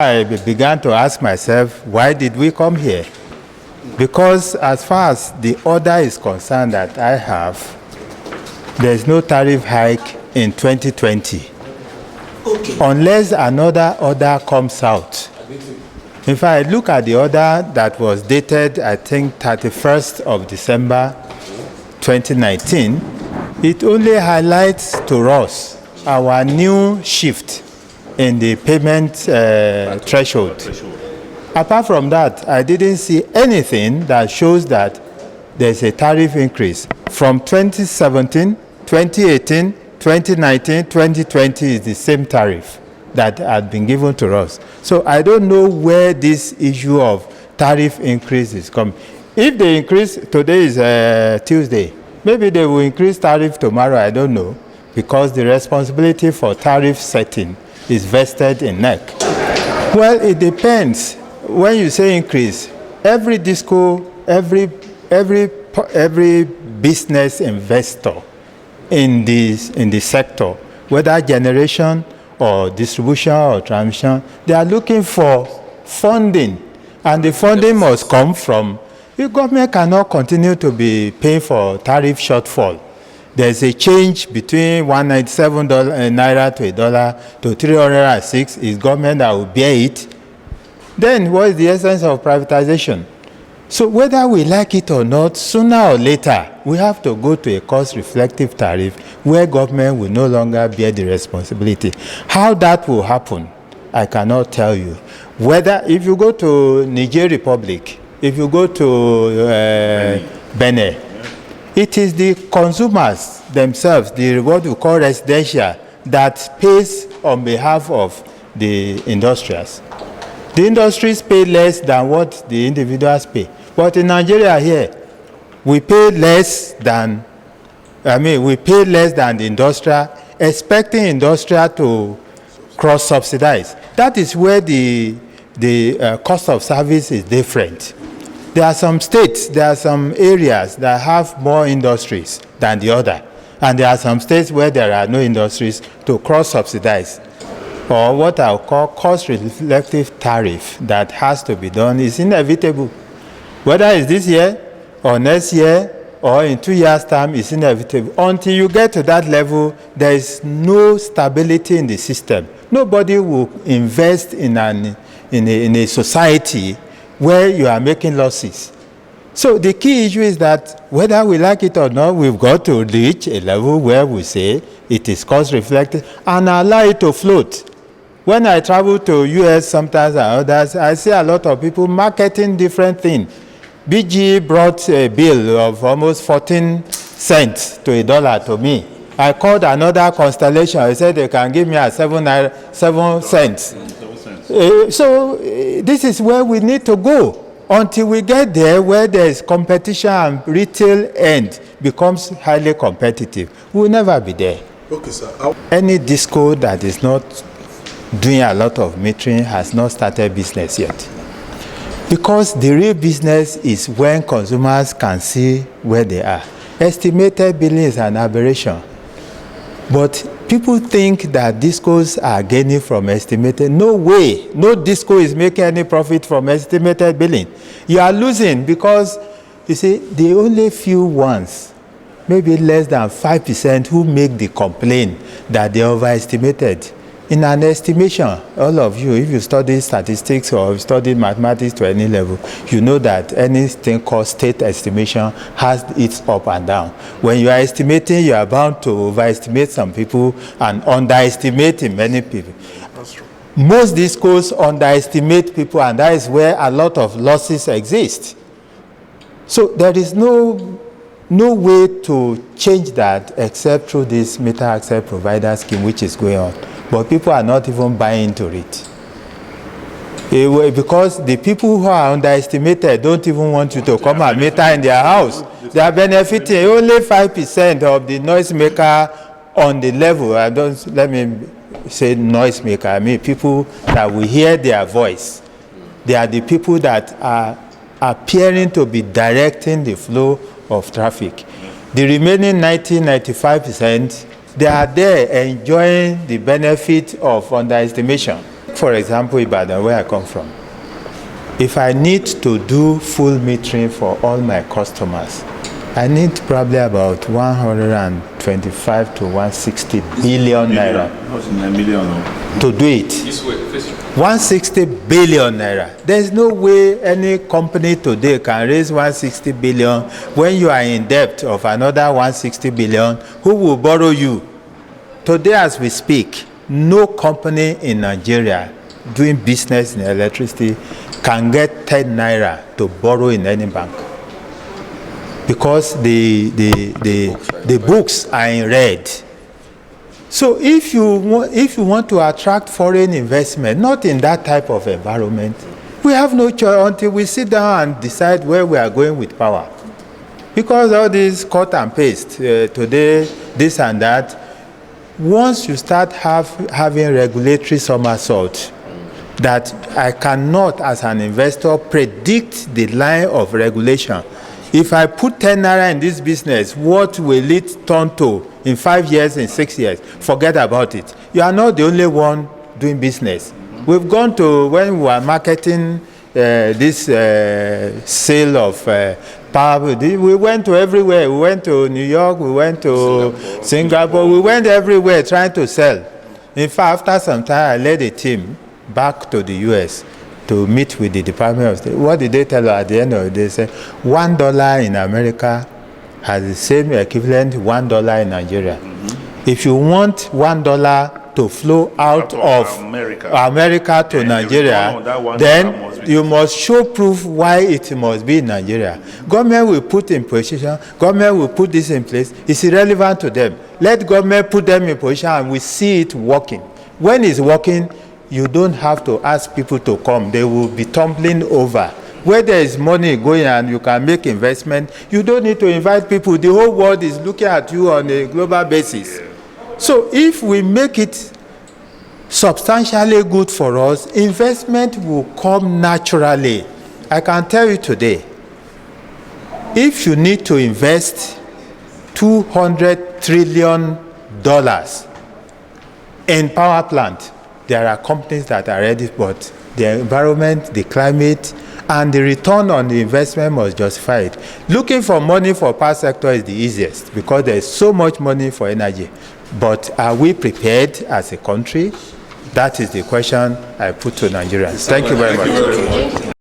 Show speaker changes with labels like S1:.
S1: I began to ask myself, why did we come here? Because as far as the order is concerned that I have, there's no tariff hike in 2020. Okay. Unless another order comes out. If I look at the order that was dated, I think, 31st of December 2019, it only highlights to us our new shift in the payment threshold. Apart from that, I didn't see anything that shows that there's a tariff increase. From 2017, 2018, 2019, 2020 is the same tariff that had been given to us. So I don't know where this issue of tariff increase is coming. If they increase, today is Tuesday, maybe they will increase tariff tomorrow, I don't know, because the responsibility for tariff setting is vested in NEC. Well, it depends. When you say increase, every disco, every business investor in the sector, whether generation or distribution or transmission, they are looking for funding, and the funding must come from the government. Cannot continue to be paying for tariff shortfall. There's a change between $197 naira to $1 to 306. Is government that will bear it? Then what is the essence of privatization? So whether we like it or not, sooner or later, we have to go to a cost-reflective tariff where government will no longer bear the responsibility. How that will happen, I cannot tell you. Whether, if you go to Niger Republic, if you go to Benin, it is the consumers themselves, what we call residential, that pays on behalf of the industrials. The industries pay less than what the individuals pay. But in Nigeria here, we pay less than, we pay less than the industrial, expecting industrial to cross-subsidize. That is where the cost of service is different. There are some states, there are some areas that have more industries than the other. And there are some states where there are no industries to cross-subsidize. Or what I'll call cost-reflective tariff that has to be done is inevitable. Whether it's this year or next year or in 2 years' time, it's inevitable. Until you get to that level, there is no stability in the system. Nobody will invest in a society where you are making losses. So the key issue is that whether we like it or not, we've got to reach a level where we say it is cost-reflective and allow it to float. When I travel to US sometimes and others, I see a lot of people marketing different things. BG brought a bill of almost 14 cents to $1 to me. I called another constellation. I said they can give me a 7 cents. So this is where we need to go until we get there where there is competition and retail end becomes highly competitive. We will never be there.
S2: Okay, sir.
S1: Any disco that is not doing a lot of metering has not started business yet. Because the real business is when consumers can see where they are. Estimated billing is an aberration. But people think that discos are gaining from estimated. No way. No disco is making any profit from estimated billing. You are losing because, you see, the only few ones, maybe less than 5% who make the complaint that they overestimated. In an estimation, all of you, if you study statistics or study mathematics to any level, you know that anything called state estimation has its up and down. When you are estimating, you are bound to overestimate some people and underestimate many people.
S2: That's true.
S1: Most discos underestimate people, and that is where a lot of losses exist. So there is no way to change that except through this meter access provider scheme which is going on. But people are not even buying into it. Because the people who are underestimated don't even want you to come and meter in their house. They are benefiting only 5% of the noisemaker on the level. Let me say noisemaker. I mean people that will hear their voice. They are the people that are appearing to be directing the flow of traffic. The remaining 95%, they are there enjoying the benefit of underestimation. Take, for example, Ibadan, where I come from. If I need to do full metering for all my customers, I need probably about 125 to 160 billion naira to do it. 160 billion naira. There's no way any company today can raise 160 billion when you are in debt of another 160 billion. Who will borrow you? Today, as we speak, no company in Nigeria doing business in electricity can get 10 naira to borrow in any bank, because the books are in red. So if you want to attract foreign investment, not in that type of environment, we have no choice until we sit down and decide where we are going with power. Because all this cut and paste, today, this and that, once you start having regulatory somersault, that I cannot, as an investor, predict the line of regulation. If I put 10 naira in this business, what will it turn to in 5 years, in 6 years? Forget about it. You are not the only one doing business. We've gone to, when we were marketing this sale of power, we went to everywhere. We went to New York, we went to Singapore, we went everywhere trying to sell. In fact, after some time, I led a team back to the US to meet with the Department of State. What did they tell us at the end of the day? They said $1 in America has the same equivalent $1 in Nigeria. If you want $1 to flow out of America to Nigeria, then you must show proof why it must be in Nigeria. Government will put in position, government will put this in place. It's irrelevant to them. Let government put them in position and we see it working. When it's working, you don't have to ask people to come. They will be tumbling over. Where there is money going and you can make investment, you don't need to invite people. The whole world is looking at you on a global basis. So if we make it substantially good for us, investment will come naturally. I can tell you today, if you need to invest $200 trillion in power plant, there are companies that are ready, but the environment, the climate, and the return on the investment must justify it. Looking for money for power sector is the easiest because there is so much money for energy. But are we prepared as a country? That is the question I put to Nigerians. Thank you very much.